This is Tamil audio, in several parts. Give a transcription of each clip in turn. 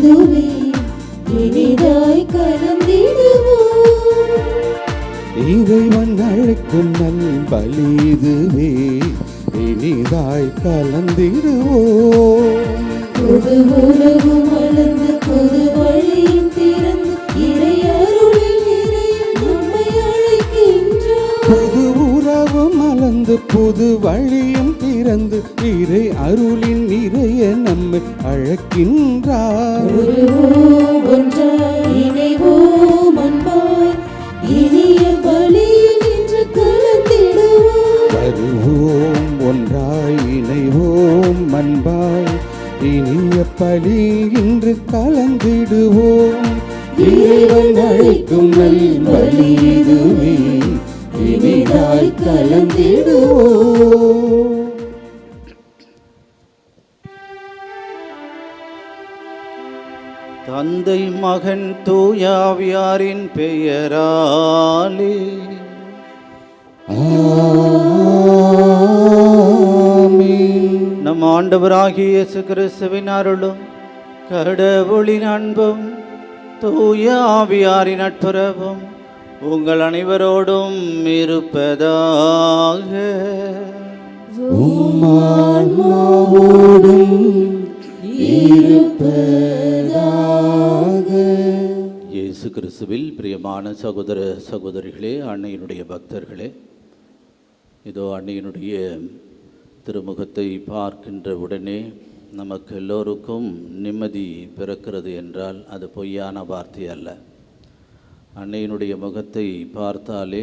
இதுவே இனிதாய் கலந்திடுவோம். இறைவன் அழைக்கும் நல் பலி இதுவே இனிதாய் கலந்திடுவோம். புது உறவு மலர்ந்து புது வழியும் திறந்து இறை அருளில் நிறைய நம்மை அழைக்கின்றார். புது உறவு மலர்ந்து புது வழியும் திறந்து இறை அருளின் நிறைய நம்மை அழைக்கின்றார். ஒன்றாய் இணைவோம் அன்பாய் இனிய பலியில் இன்று கலந்திடுவோம். வருவோம் ஒன்றாய் இணைவோம் அன்பாய் இனிய பலி இன்று கலந்திடுவோம். இறைவன் அழைக்கும் நல் பலி இதுவே இனிதாய் கலந்திடுவோம். தந்தை மகன் தூயாவியாரின் பெயராலே நம் ஆண்டவராகிய இயேசு கிறிஸ்துவின் அருளும் கடவுளின் அன்பும் தூய ஆவியாரின் நட்புறவும் உங்கள் அனைவரோடும் இருப்பதாக. இயேசு கிறிஸ்துவில் பிரியமான சகோதர சகோதரிகளே, அன்னையினுடைய பக்தர்களே, இதோ அன்னையினுடைய திருமுகத்தை பார்க்கின்ற உடனே நமக்கு எல்லோருக்கும் நிம்மதி பிறக்கிறது என்றால் அது பொய்யான வார்த்தை அல்ல. அன்னையினுடைய முகத்தை பார்த்தாலே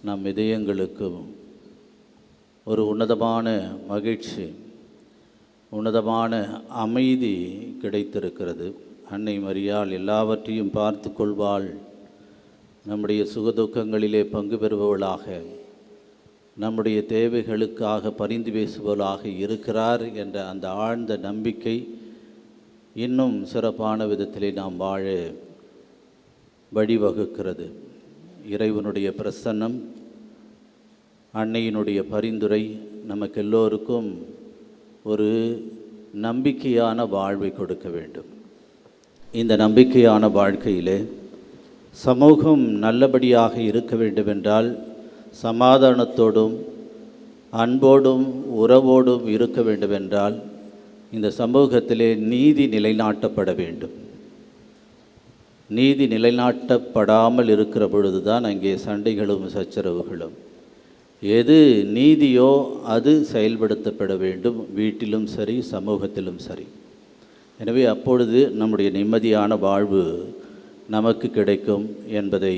நம் இதயங்களுக்கு ஒரு உன்னதமான மகிழ்ச்சி, உன்னதமான அமைதி கிடைத்திருக்கிறது. அன்னை மரியாள் எல்லாவற்றையும் பார்த்து கொள்வாள், நம்முடைய சுகதுக்கங்களிலே பங்கு பெறுபவளாக, நம்முடைய தேவைகளுக்காக பரிந்து பேசுபவளாக இருக்கிறார் என்ற அந்த ஆழ்ந்த நம்பிக்கை இன்னும் சிறப்பான விதத்திலே நாம் வாழ வழிவகுக்கிறது. இறைவனுடைய பிரசன்னம், அன்னையினுடைய பரிந்துரை நமக்கு எல்லோருக்கும் ஒரு நம்பிக்கையான வாழ்வை கொடுக்க வேண்டும். இந்த நம்பிக்கையான வாழ்க்கையிலே சமூகம் நல்லபடியாக இருக்க வேண்டுமென்றால் சமாதானத்தோடும் அன்போடும் உறவோடும் இருக்க வேண்டுமென்றால் இந்த சமூகத்திலே நீதி நிலைநாட்டப்பட வேண்டும். நீதி நிலைநாட்டப்படாமல் இருக்கிற பொழுதுதான் அங்கே சண்டைகளும் சச்சரவுகளும். எது நீதியோ அது செயல்படுத்தப்பட வேண்டும், வீட்டிலும் சரி சமூகத்திலும் சரி. எனவே அப்பொழுது நம்முடைய நிம்மதியான வாழ்வு நமக்கு கிடைக்கும் என்பதை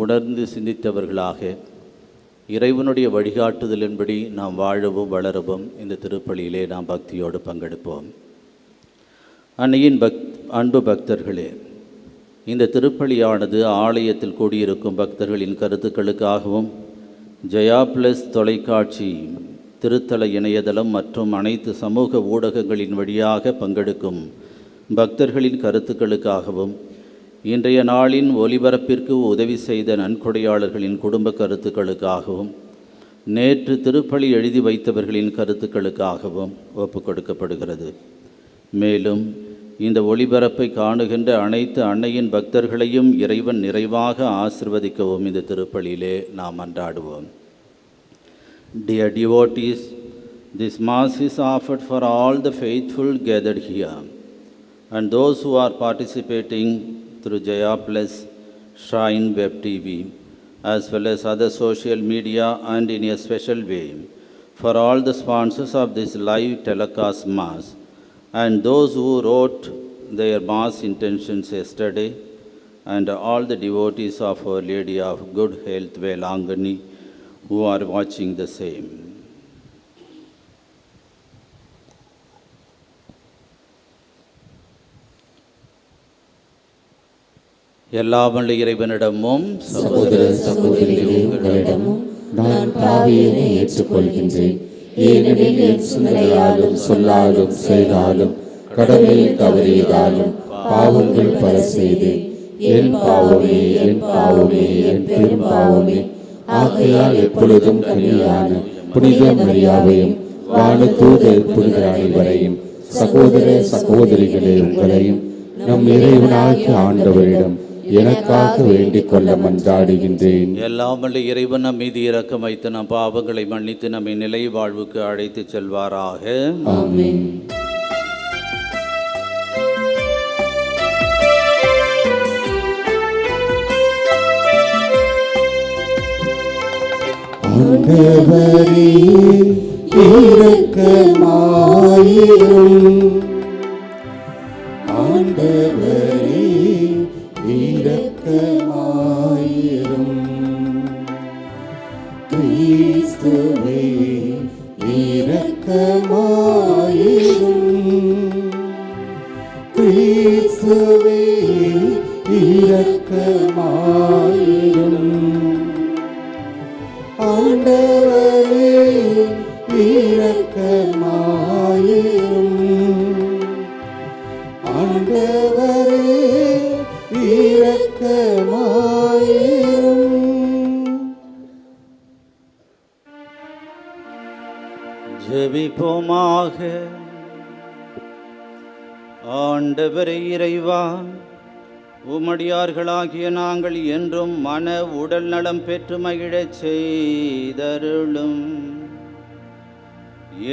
உணர்ந்து சிந்தித்தவர்களாக இறைவனுடைய வழிகாட்டுதலின்படி நாம் வாழவும் வளரவும் இந்த திருப்பலியிலே நாம் பக்தியோடு பங்கெடுப்போம். அன்னையின் அன்பு பக்தர்களே, இந்த திருப்பலியானது ஆலயத்தில் கூடியிருக்கும் பக்தர்களின் கருத்துக்களுக்காகவும் ஜெயா பிளஸ் தொலைக்காட்சி, திருத்தல இணையதளம் மற்றும் அனைத்து சமூக ஊடகங்களின் வழியாக பங்கெடுக்கும் பக்தர்களின் கருத்துக்களுக்காகவும் இன்றைய நாளின் ஒலிபரப்பிற்கு உதவி செய்த நன்கொடையாளர்களின் குடும்ப கருத்துக்களுக்காகவும் நேற்று திருப்பலி எழுதி வைத்தவர்களின் கருத்துக்களுக்காகவும் ஒப்பு கொடுக்கப்படுகிறது. மேலும் இந்த ஒளிபரப்பை காணுகின்ற அனைத்து அன்னையின் பக்தர்களையும் இறைவன் நிறைவாக ஆசிர்வதிக்கவும் இந்த திருப்பலியிலே நாம் மன்றாடுவோம். Dear devotees, this Mass is offered for all the faithful gathered here and those who are participating through Jaya Plus, Shrine Web TV, as well as other social media, and in a special way for all the sponsors of this live telecast Mass and those who wrote their Mass intentions yesterday, and all the devotees of Our Lady of Good Health, Velangani, who are watching the same. எல்லாம் வல்ல இறைவனிடமும் சகோதர சகோதரிகளிடமும் நான் பாவியனை ஏற்றுக்கொள்கின்றேன். ஏனெனில் என் சிந்தனையாலும் சொல்லாலும் செயலாலும் கடமையில் தவறியதாலும் பாவங்கள் பல செய்தேன். என் பாவமே, என் பாவமே, என் பெரும் பாவமே. ஆகையால் எப்பொழுதும் கன்னியான புனித மரியாவையும் வானதூதர் புனிதர் அனைவரையும் சகோதர சகோதரிகளே உங்களையும் நம் இறைவனாகிய ஆண்டவரிடம் எனக்காக வேண்டிக் கொள்ள மன்றாடுகின்றேன். எல்லாம் வல்ல இறைவன் நம் மீது இரக்கம் வைத்து நம் பாவங்களை மன்னித்து நம்மை நிலை வாழ்வுக்கு அழைத்து செல்வாராக. ஆமென். ஆண்டவரே இரக்கமாயிரும். ஆண்டவரே இரக்கமாயிரும். கிறிஸ்துவே இரக்கமாயிரும். கிறிஸ்துவே இரக்கமாயிரும். ஆண்டவரே இரக்கமாயிரும். ஆண்டவரே இரக்கமாயிரும். ஜெபிப்போமாக. ஆண்டவரே இறைவா, உமடியார்களாகிய நாங்கள் என்றும் மன உடல் நலம் பெற்று மகிழச் செய்தருளும்.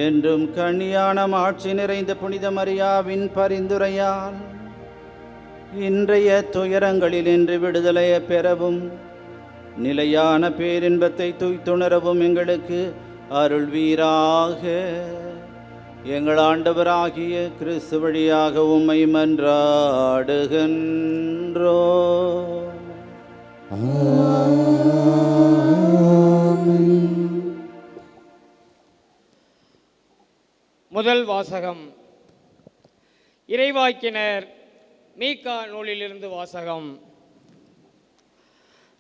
என்றும் கண்ணியான ஆட்சி நிறைந்த புனித மரியாவின் பரிந்துரையால் இன்றைய துயரங்களில் இன்று விடுதலை பெறவும் நிலையான பேரின்பத்தை துய்த்துணரவும் எங்களுக்கு அருள்வீராக. எங்கள் ஆண்டவராகிய கிறிஸ்து வழியாக உம்மை மன்றாடுகின்றோ. முதல் வாசகம். இறைவாக்கினர் மீகா நூலிலிருந்து வாசகம்.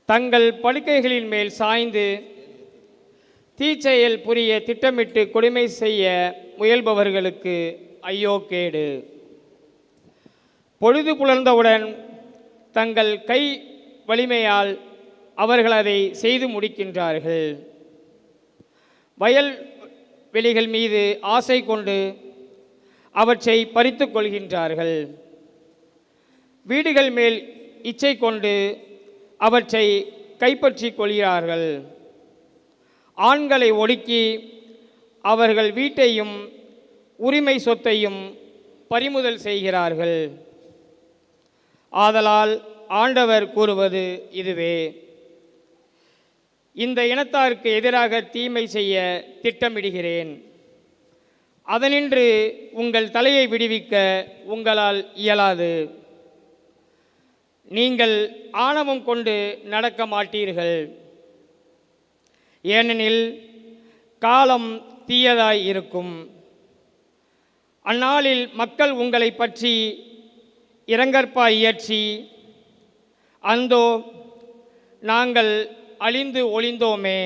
தங்கள் படுக்கைகளின் மேல் சாய்ந்து தீச்செயல் புரிய திட்டமிட்டு கொடுமை செய்ய முயல்பவர்களுக்கு ஐயோ கேடு. பொழுது புலர்ந்தவுடன் தங்கள் கை வலிமையால் அவர்கள் அதை செய்து முடிக்கின்றார்கள். வயல் வெளிகள் மீது ஆசை கொண்டு அவற்றை பறித்து கொள்கின்றார்கள். வீடுகள் மேல் இச்சை கொண்டு அவற்றை கைப்பற்றி கொள்கிறார்கள். ஆண்களை ஒடுக்கி அவர்கள் வீட்டையும் உரிமை சொத்தையும் பறிமுதல் செய்கிறார்கள். ஆதலால் ஆண்டவர் கூறுவது இதுவே: இந்த இனத்தாருக்கு எதிராக தீமை செய்ய திட்டமிடுகிறேன். அதனின்று உங்கள் தலையை விடுவிக்க உங்களால் இயலாது. நீங்கள் ஆணவம் கொண்டு நடக்க மாட்டீர்கள். ஏனெனில் காலம் தீயதாய் இருக்கும். அந்நாளில் மக்கள் உங்களை பற்றி இரங்கற்பாய் இயற்றி, அந்தோ நாங்கள் அழிந்து ஒளிந்தோமே,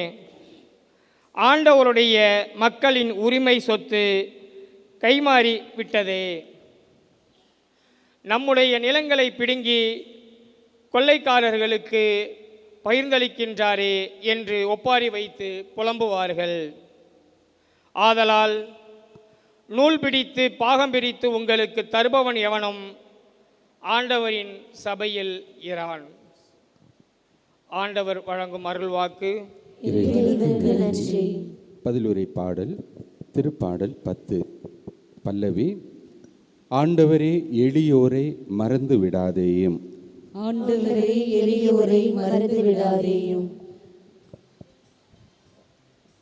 ஆண்டவருடைய மக்களின் உரிமை சொத்து கைமாறி விட்டதே, நம்முடைய நிலங்களை பிடுங்கி கொள்ளைக்காரர்களுக்கு பகிர்ந்தளிக்கின்றாரே என்று ஒப்பாரி வைத்து புலம்புவார்கள். ஆதலால் நூல் பிடித்து பாகம் பிரித்து உங்களுக்கு தருபவன் எவனும் ஆண்டவரின் சபையில் இரான். ஆண்டவர் வழங்கும் அருள்வாக்கு. பதிலுரை பாடல். திருப்பாடல் 10. பல்லவி. ஆண்டவரே எளியோரை மறந்து விடாதேயும். ஆண்டவரே எளியோரை மறந்து விடாதேயும். ஆண்டவரே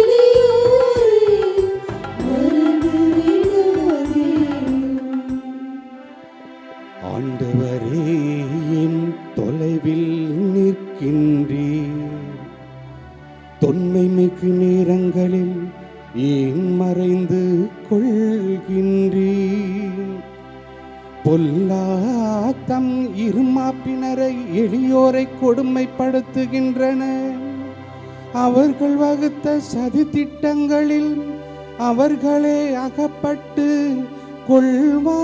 எளியோரை மறந்து விடாதேயும். ஆண்டவரே என் தொலைவில் நிற்கின்றீர், தொன்மை மிகு பொல்லாத்தம் இருமாப்பினரை எளியோரை கொடுமைப்படுத்துகின்றன. அவர்கள் வகுத்த சதி திட்டங்களில் அவர்களே அகப்பட்டு கொள்வார்களாக.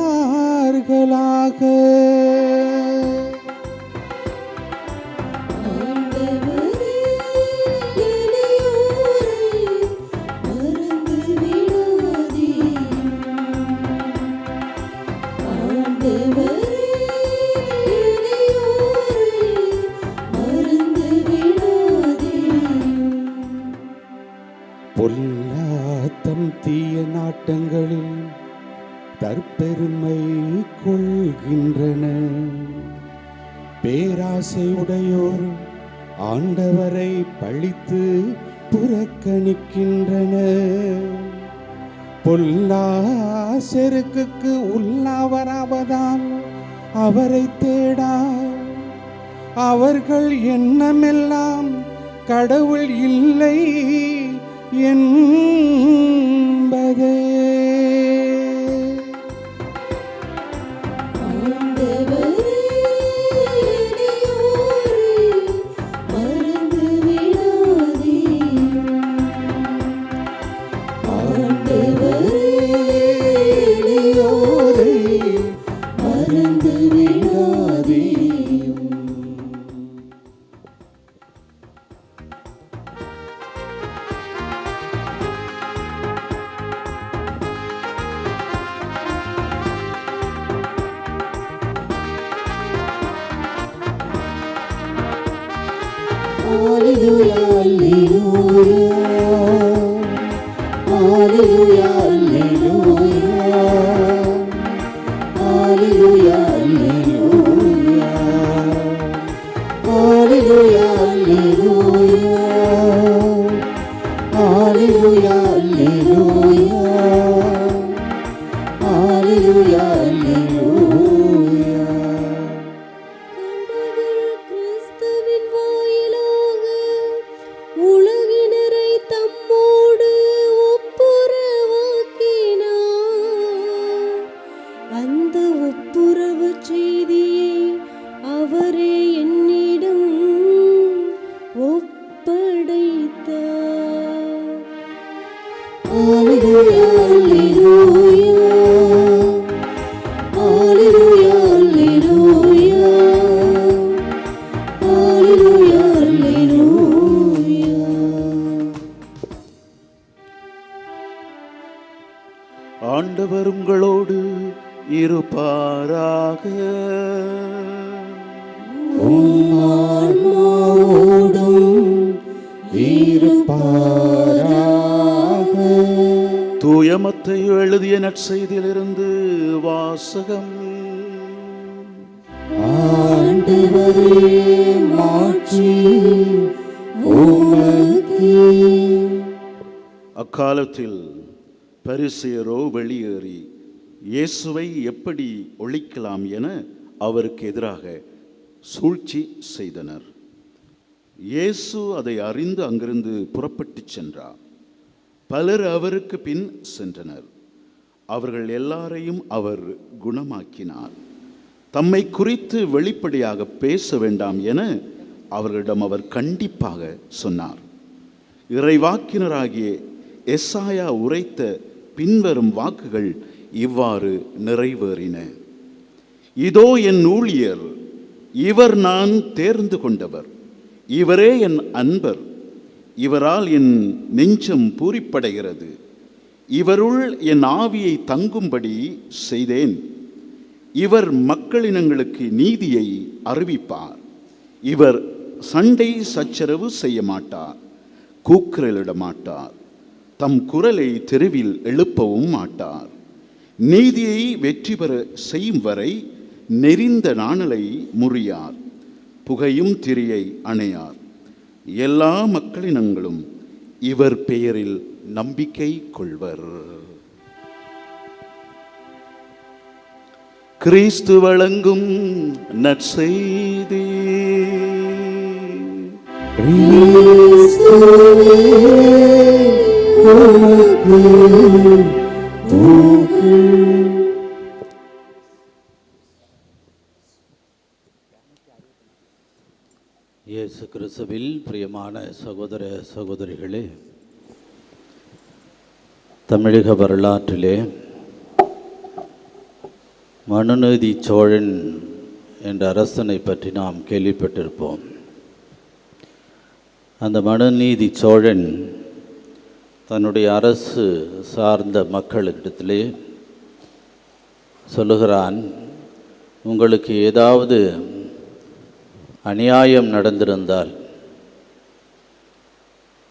பொல்லாத்தம் தீய நாட்டங்களில் தற்பெருமை கொள்கின்றன. பேராசையுடையோர் ஆண்டவரை பழித்து புறக்கணிக்கின்றன. பொல்லா செருக்குக்கு உள்ளாவராவதால் அவரை தேடா. அவர்கள் எண்ணமெல்லாம் கடவுள் இல்லை என்பதே. ஆண்டவர் உங்களோடு இருப்பாராக. தூய மத்தேயு எழுதிய நற்செய்தியிலிருந்து வாசகம். அக்காலத்தில் பரிசேயரோ வெளியேறி இயேசுவை எப்படி ஒழிக்கலாம் என அவருக்கு எதிராக சூழ்ச்சி செய்தனர். இயேசு அதை அறிந்து அங்கிருந்து புறப்பட்டு சென்றார். பலர் அவருக்கு பின் சென்றனர். அவர்கள் எல்லாரையும் அவர் குணமாக்கினார். தம்மை குறித்து வெளிப்படையாக பேச வேண்டாம் என அவர்களிடம் அவர் கண்டிப்பாக சொன்னார். இறைவாக்கினராகிய எசாயா உரைத்த பின்வரும் வாக்குகள் இவ்வாறு நிறைவேறின. இதோ என் ஊழியர், இவர் நான் தேர்ந்து கொண்டவர், இவரே என் அன்பர், இவரால் என் நெஞ்சம் பூரிப்படைகிறது. இவருள் என் ஆவியை தங்கும்படி செய்தேன். இவர் மக்களினங்களுக்கு நீதியை அறிவிப்பார். இவர் சண்டை சச்சரவு செய்ய மாட்டார், கூக்குரலிட மாட்டார், தம் குரலை தெருவில் எழுப்பவும் மாட்டார். நீதியை வெற்றி பெற செய்யும் வரை நெறிந்த நாணலை முறியார், புகையும் திரியை அணையார். எல்லா மக்களினங்களும் இவர் பெயரில் நம்பிக்கை கொள்வர். கிறிஸ்து வழங்கும் நற்செய்தி. இயேசு கிறிஸ்துவில் பிரியமான சகோதர சகோதரிகளே, தமிழக வரலாற்றிலே மனுநீதி சோழன் என்ற அரசனை பற்றி நாம் கேள்விப்பட்டிருப்போம். அந்த மனுநீதி சோழன் தன்னுடைய அரசு சார்ந்த மக்களிடத்திலே சொல்லுகிறான், உங்களுக்கு ஏதாவது அநியாயம் நடந்திருந்தால்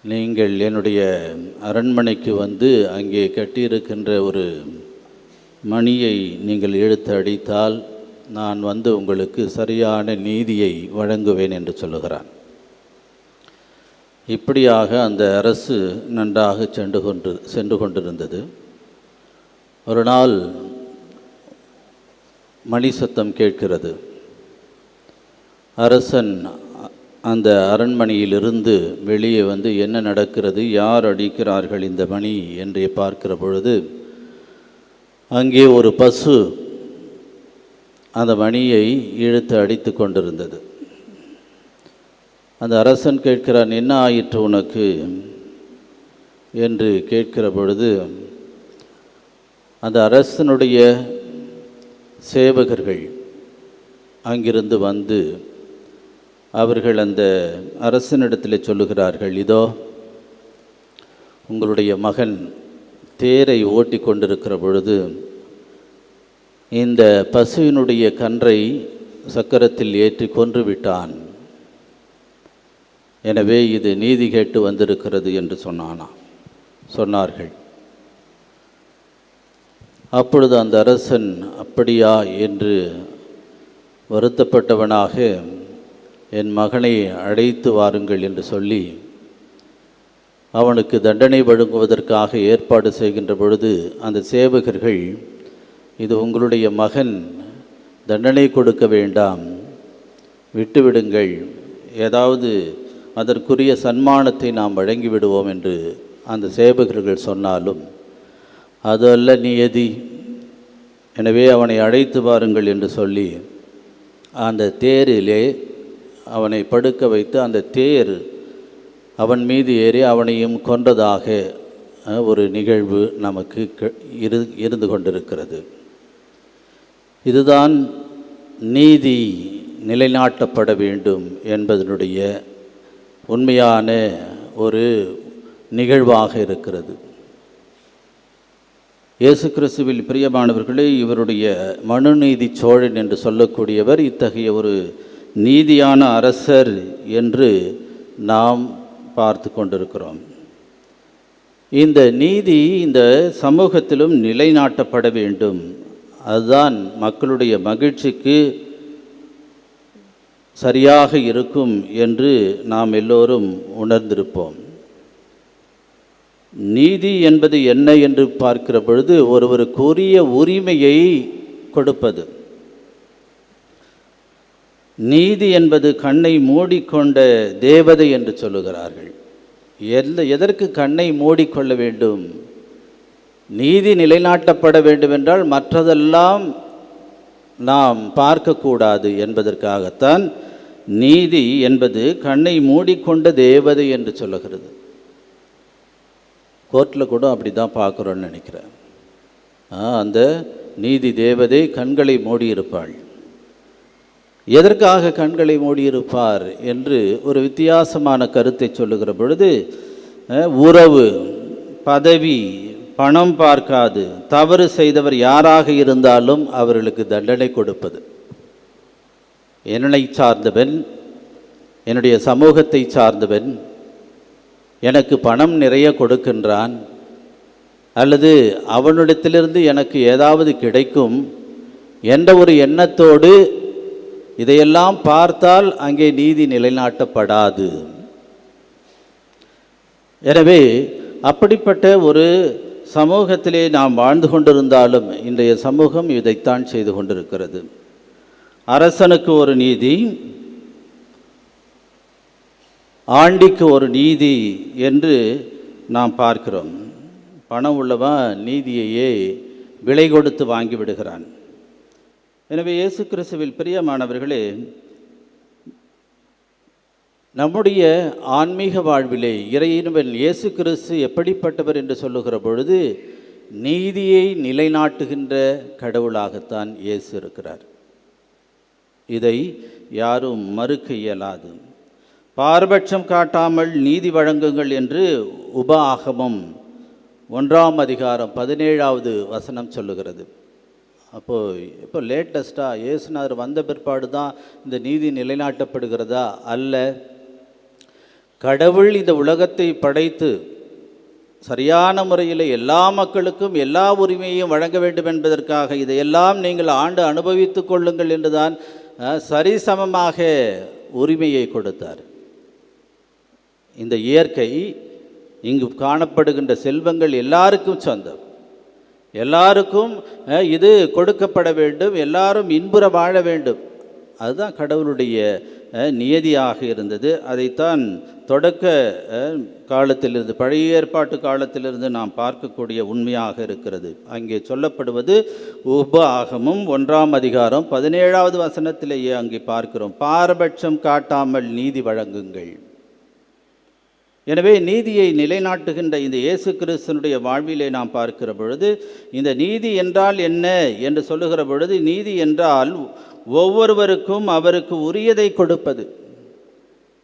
நீங்கள் என்னுடைய அரண்மனைக்கு வந்து அங்கே கட்டியிருக்கின்ற ஒரு மணியை நீங்கள் இழுத்து அடித்தால் நான் வந்து உங்களுக்கு சரியான நீதியை வழங்குவேன் என்று சொல்லுகிறான். இப்படியாக அந்த அரசு நன்றாக சென்று கொண்டிருந்தது. ஒரு நாள் மணி சத்தம் கேட்கிறது. அரசன் அந்த அரண்மனையிலிருந்து வெளியே வந்து என்ன நடக்கிறது, யார் அடிக்கிறார்கள் இந்த மணி என்று பார்க்கிற பொழுது அங்கே ஒரு பசு அந்த மணியை இழுத்து அடித்து கொண்டிருந்தது. அந்த அரசன் கேட்கிறான், என்ன ஆயிற்று உனக்கு என்று கேட்கிற பொழுது அந்த அரசனுடைய சேவகர்கள் அங்கிருந்து வந்து அவர்கள் அந்த அரசனிடத்தில் சொல்லுகிறார்கள், இதோ உங்களுடைய மகன் தேரை ஓட்டி கொண்டிருக்கிற பொழுது இந்த பசுவினுடைய கன்றை சக்கரத்தில் ஏற்றி கொன்று விட்டான். எனவே இது நீதி கேட்டு வந்திருக்கிறது என்று சொன்னார்கள். அப்பொழுது அந்த அரசன் அப்படியா என்று வருத்தப்பட்டவனாக என் மகனை அழைத்து வாருங்கள் என்று சொல்லி அவனுக்கு தண்டனை வழங்குவதற்காக ஏற்பாடு செய்கின்ற பொழுது அந்த சேவகர்கள், இது உங்களுடைய மகன், தண்டனை கொடுக்க வேண்டாம், விட்டுவிடுங்கள், ஏதாவது அதற்குரிய சன்மானத்தை நாம் வழங்கிவிடுவோம் என்று அந்த சேவகர்கள் சொன்னாலும் அது அல்ல நியதி, எனவே அவனை அழைத்து வாருங்கள் என்று சொல்லி அந்த தேரிலே அவனை படுக்க வைத்து அந்த தேர் அவன் மீது ஏறி அவனையும் கொன்றதாக ஒரு நிகழ்வு நமக்கு இருந்து கொண்டிருக்கிறது. இதுதான் நீதி நிலைநாட்டப்பட வேண்டும் என்பதனுடைய உண்மையான ஒரு நிகழ்வாக இருக்கிறது. இயேசு கிறிஸ்துவில் பிரியமானவர்களே, இவருடைய மனுநீதி சோழன் என்று சொல்லக்கூடியவர் இத்தகைய ஒரு நீதியான அரசர் என்று நாம் பார்த்து கொண்டிருக்கிறோம். இந்த நீதி இந்த சமூகத்திலும் நிலைநாட்டப்பட வேண்டும். அதுதான் மக்களுடைய மகிழ்ச்சிக்கு சரியாக இருக்கும் என்று நாம் எல்லோரும் உணர்ந்திருப்போம். நீதி என்பது என்ன என்று பார்க்கிற பொழுது ஒருவருக்குரிய உரிமையை கொடுப்பது. நீதி என்பது கண்ணை மூடிக்கொண்ட தேவதை என்று சொல்லுகிறார்கள். எதற்கு கண்ணை மூடிக்கொள்ள வேண்டும்? நீதி நிலைநாட்டப்பட வேண்டுமென்றால் மற்றதெல்லாம் நாம் பார்க்கக்கூடாது என்பதற்காகத்தான் நீதி என்பது கண்ணை மூடிக்கொண்ட தேவதை என்று சொல்லுகிறது. கோர்ட்டில் கூட அப்படி தான் பார்க்குறோன்னு நினைக்கிறேன். அந்த நீதி தேவதை கண்களை மூடியிருப்பாள். எதற்காக கண்களை மூடியிருப்பார் என்று ஒரு வித்தியாசமான கருத்தை சொல்லுகிற பொழுது, உறவு, பதவி, பணம் பார்க்காது தவறு செய்தவர் யாராக இருந்தாலும் அவர்களுக்கு தண்டனை கொடுப்பது. என்னை சார்ந்தவன், என்னுடைய சமூகத்தை சார்ந்தவன் எனக்கு பணம் நிறைய கொடுக்கின்றான், அல்லது அவனிடத்திலிருந்து எனக்கு ஏதாவது கிடைக்கும் என்ற ஒரு எண்ணத்தோடு இதையெல்லாம் பார்த்தால் அங்கே நீதி நிலைநாட்டப்படாது. எனவே அப்படிப்பட்ட ஒரு சமூகத்திலே நாம் வாழ்ந்து கொண்டிருந்தாலும் இன்றைய சமூகம் இதைத்தான் செய்து கொண்டிருக்கிறது. அரசனுக்கு ஒரு நீதி, ஆண்டிக்கு ஒரு நீதி என்று நாம் பார்க்கிறோம். பணம் உள்ளவன் நீதியையே விலை கொடுத்து வாங்கி விடுகிறான். எனவே இயேசு கிறிஸ்துவில் பிரியமானவர்களே, நம்முடைய ஆன்மீக வாழ்விலே இறையினவன் இயேசு கிறிஸ்து எப்படிப்பட்டவர் என்று சொல்லுகிற பொழுது நீதியை நிலைநாட்டுகின்ற கடவுளாகத்தான் இயேசு இருக்கிறார். இதை யாரும் மறுக்க இயலாது. பாரபட்சம் காட்டாமல் நீதி வழங்குங்கள் என்று உபாகமம் 1ஆம் அதிகாரம் 17வது வசனம் சொல்லுகிறது. இப்போ லேட்டஸ்ட்டாக இயேசுநாதர் வந்த பிற்பாடு தான் இந்த நீதி நிலைநாட்டப்படுகிறதா? அல்ல. கடவுள் இந்த உலகத்தை படைத்து சரியான முறையில் எல்லா மக்களுக்கும் எல்லா உரிமையையும் வழங்க வேண்டும் என்பதற்காக இதையெல்லாம் நீங்கள் ஆண்டு அனுபவித்து கொள்ளுங்கள் என்றுதான் சரிசமமாக உரிமையை கொடுத்தார். இந்த இயற்கை, இங்கு காணப்படுகின்ற செல்வங்கள் எல்லாருக்கும் சொந்தம், எல்லாருக்கும் இது கொடுக்கப்பட வேண்டும், எல்லாரும் இன்புற வாழ வேண்டும். அதுதான் கடவுளுடைய நியதியாக இருந்தது. அதைத்தான் தொடக்க காலத்திலிருந்து, பழைய ஏற்பாட்டு காலத்திலிருந்து நாம் பார்க்கக்கூடிய உண்மையாக இருக்கிறது. அங்கே சொல்லப்படுவது உபாகமம் 1ஆம் அதிகாரம் 17வது வசனத்திலேயே அங்கே பார்க்கிறோம், பாரபட்சம் காட்டாமல் நீதி வழங்குங்கள். எனவே நீதியை நிலைநாட்டுகின்ற இந்த இயேசு கிறிஸ்துனுடைய வாழ்விலே நாம் பார்க்கிற பொழுது இந்த நீதி என்றால் என்ன என்று சொல்லுகிற பொழுது, நீதி என்றால் ஒவ்வொருவருக்கும் அவருக்கு உரியதை கொடுப்பது.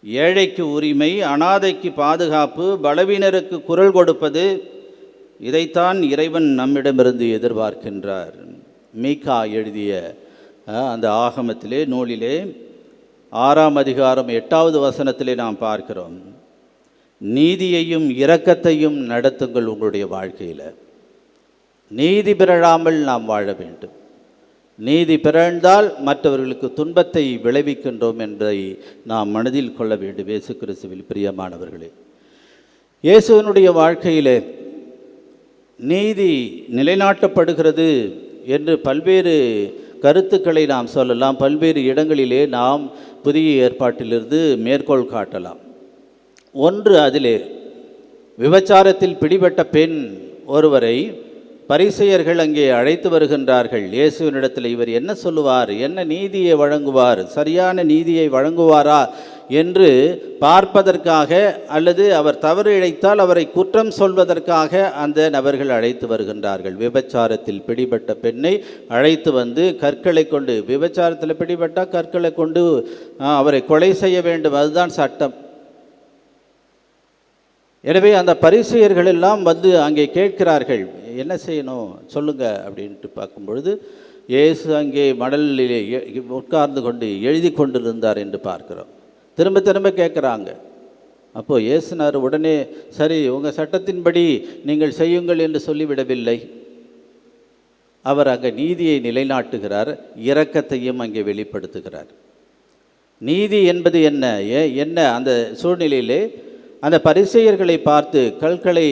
ஏழைக்கு உரிமை, அனாதைக்கு பாதுகாப்பு, பலவீனருக்கு குரல் கொடுப்பது, இதைத்தான் இறைவன் நம்மிடமிருந்து எதிர்பார்க்கின்றார். மீகா எழுதிய அந்த ஆகமத்திலே, நூலிலே 6ஆம் அதிகாரம் 8வது வசனத்திலே நாம் பார்க்கிறோம், நீதியையும் இரக்கத்தையும் நடத்துங்கள் உங்களுடைய வாழ்க்கையில். நீதி பிறழாமல் நாம் வாழ வேண்டும். நீதி பிறழ்ந்தால் மற்றவர்களுக்கு துன்பத்தை விளைவிக்கின்றோம் என்பதை நாம் மனதில் கொள்ள வேண்டும். இயேசு கிறிஸ்துவில் பிரியமானவர்களே, இயேசுவினுடைய வாழ்க்கையில் நீதி நிலைநாட்டப்படுகிறது என்று பல்வேறு கருத்துக்களை நாம் சொல்லலாம். பல்வேறு இடங்களிலே நாம் புதிய ஏற்பாட்டிலிருந்து மேற்கோள் காட்டலாம். ஒன்று, அதிலே விபச்சாரத்தில் பிடிபட்ட பெண் ஒருவரை பரிசேயர்கள் அங்கே அழைத்து வருகின்றார்கள். இயேசுவினிடத்தில் இவர் என்ன சொல்லுவார், என்ன நீதியை வழங்குவார், சரியான நீதியை வழங்குவாரா என்று பார்ப்பதற்காக, அல்லது அவர் தவறு இழைத்தால் அவரை குற்றம் சொல்வதற்காக அந்த நபர்கள் அழைத்து வருகின்றார்கள். விபச்சாரத்தில் பிடிபட்ட பெண்ணை அழைத்து வந்து கற்களை கொண்டு, விபச்சாரத்தில் பிடிபட்டால் கற்களை கொண்டு அவரை கொலை செய்ய வேண்டும், அதுதான் சட்டம். எனவே அந்த பரிசேயர்கள் எல்லாம் வந்து அங்கே கேட்கிறார்கள், என்ன செய்யணும் சொல்லுங்க அப்படின்ட்டு பார்க்கும்பொழுது, இயேசு அங்கே மடலிலே உட்கார்ந்து கொண்டு எழுதி கொண்டிருந்தார் என்று பார்க்கிறோம். திரும்ப திரும்ப கேட்குறாங்க. அப்போது இயேசுனார் உடனே, சரி உங்கள் சட்டத்தின்படி நீங்கள் செய்யுங்கள் என்று சொல்லிவிடவில்லை. அவர் அங்கே நீதியை நிலைநாட்டுகிறார், இரக்கத்தையும் அங்கே வெளிப்படுத்துகிறார். நீதி என்பது என்ன அந்த சூழ்நிலையிலே அந்த பரிசேயர்களை பார்த்து கற்களை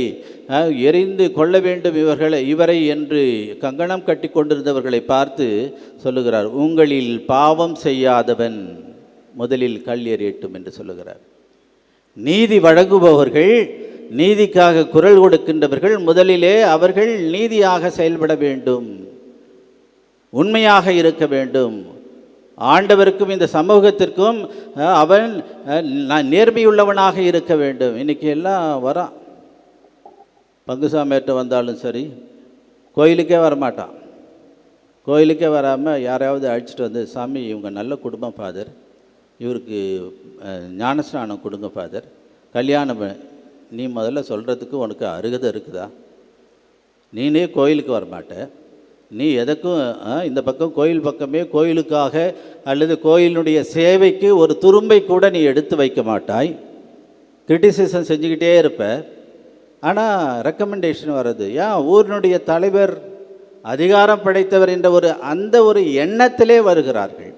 எரிந்து கொள்ள வேண்டும் இவரை என்று கங்கணம் கட்டி கொண்டிருந்தவர்களை பார்த்து சொல்லுகிறார், உங்களில் பாவம் செய்யாதவன் முதலில் கல் எறியட்டும் என்று சொல்லுகிறார். நீதி வழங்குபவர்கள், நீதிக்காக குரல் கொடுக்கின்றவர்கள் முதலிலே அவர்கள் நீதியாக செயல்பட வேண்டும், உண்மையாக இருக்க வேண்டும். ஆண்டவருக்கும் இந்த சமூகத்திற்கும் அவன் நேர்மையுள்ளவனாக இருக்க வேண்டும். இன்றைக்கி எல்லாம் வரான், பங்குசாமியிட்ட வந்தாலும் சரி கோயிலுக்கே வரமாட்டான். கோயிலுக்கே வராமல் யாரையாவது அழைச்சிட்டு வந்து, சாமி இவங்க நல்ல குடும்பம் ஃபாதர், இவருக்கு ஞானஸ்நானம் கொடுங்க ஃபாதர், கல்யாணம் நீ முதல்ல சொல்கிறதுக்கு உனக்கு அருகதை இருக்குதா? நீனே கோயிலுக்கு வரமாட்ட, நீ எதற்கும் இந்த பக்கம் கோயில் பக்கமே கோயிலுக்காக அல்லது கோயிலுடைய சேவைக்கு ஒரு துரும்பை கூட நீ எடுத்து வைக்க மாட்டாய், கிரிட்டிசிசம் செஞ்சுக்கிட்டே இருப்ப. ஆனால் ரெக்கமெண்டேஷன் வர்றது ஏன் ஊரினுடைய தலைவர் அதிகாரம் படைத்தவர் என்ற அந்த ஒரு எண்ணத்திலே வருகிறார்கள்.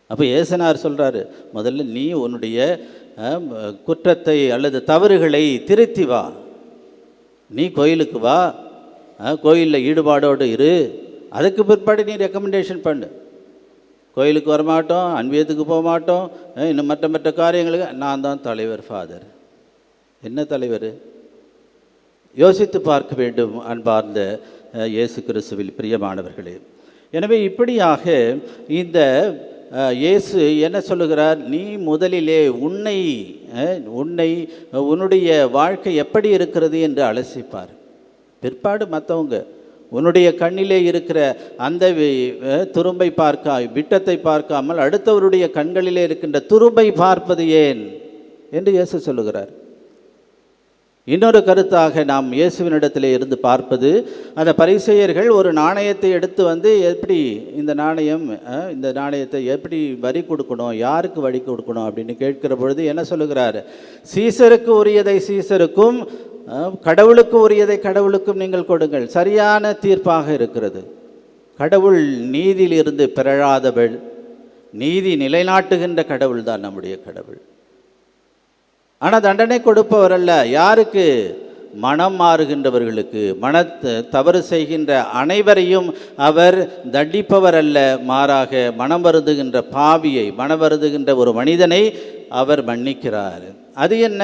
அப்போ இயேசுனார் சொல்கிறாரு, முதல்ல நீ உன்னுடைய குற்றத்தை அல்லது தவறுகளை திருத்தி வா, நீ கோயிலுக்கு வா, கோயிலில் ஈடுபாடோடு இரு, அதுக்கு பிற்பாடு நீ ரெக்கமெண்டேஷன் பண்ணு. கோயிலுக்கு வரமாட்டோம், அன்பியத்துக்கு போக மாட்டோம், இன்னும் மற்ற காரியங்களுக்கு நான் தான் தலைவர் ஃபாதர். என்ன தலைவர்? யோசித்து பார்க்க வேண்டும் அன்பார்ந்த இயேசு கிறிஸ்துவில் பிரியமானவர்களே. எனவே இப்படியாக இந்த இயேசு என்ன சொல்லுகிறார்? நீ முதலிலே உன்னுடைய வாழ்க்கை எப்படி இருக்கிறது என்று அலசிப்பார். பிற்பாடு மற்றவங்க உன்னுடைய கண்ணிலே இருக்கிற அந்த துரும்பை விட்டத்தை பார்க்காமல் அடுத்தவருடைய கண்களிலே இருக்கின்ற துரும்பை பார்ப்பது ஏன் என்று இயேசு சொல்லுகிறார். இன்னொரு கருத்தாக நாம் இயேசுவினிடத்திலே இருந்து பார்ப்பது, அந்த பரிசேயர்கள் ஒரு நாணயத்தை எடுத்து வந்து எப்படி இந்த நாணயத்தை எப்படி வரி கொடுக்கணும், யாருக்கு வரி கொடுக்கணும் அப்படின்னு கேட்கிற பொழுது என்ன சொல்லுகிறார்? சீசருக்கு உரியதை சீசருக்கும், கடவுளுக்கு உரியதை கடவுளுக்கும் நீங்கள் கொடுங்கள். சரியான தீர்ப்பாக இருக்கிறது. கடவுள் நீதியிலிருந்து பிறழாதவள், நீதி நிலைநாட்டுகின்ற கடவுள் தான் நம்முடைய கடவுள். ஆனால் தண்டனை கொடுப்பவர் அல்ல. யாருக்கு? மனம் மாறுகின்றவர்களுக்கு, தவறு செய்கின்ற அனைவரையும் அவர் தண்டிப்பவர் அல்ல. மாறாக மனம் வருந்துகின்ற பாவியை, மனம் வருந்துகின்ற ஒரு மனிதனை அவர் மன்னிக்கிறார். அது என்ன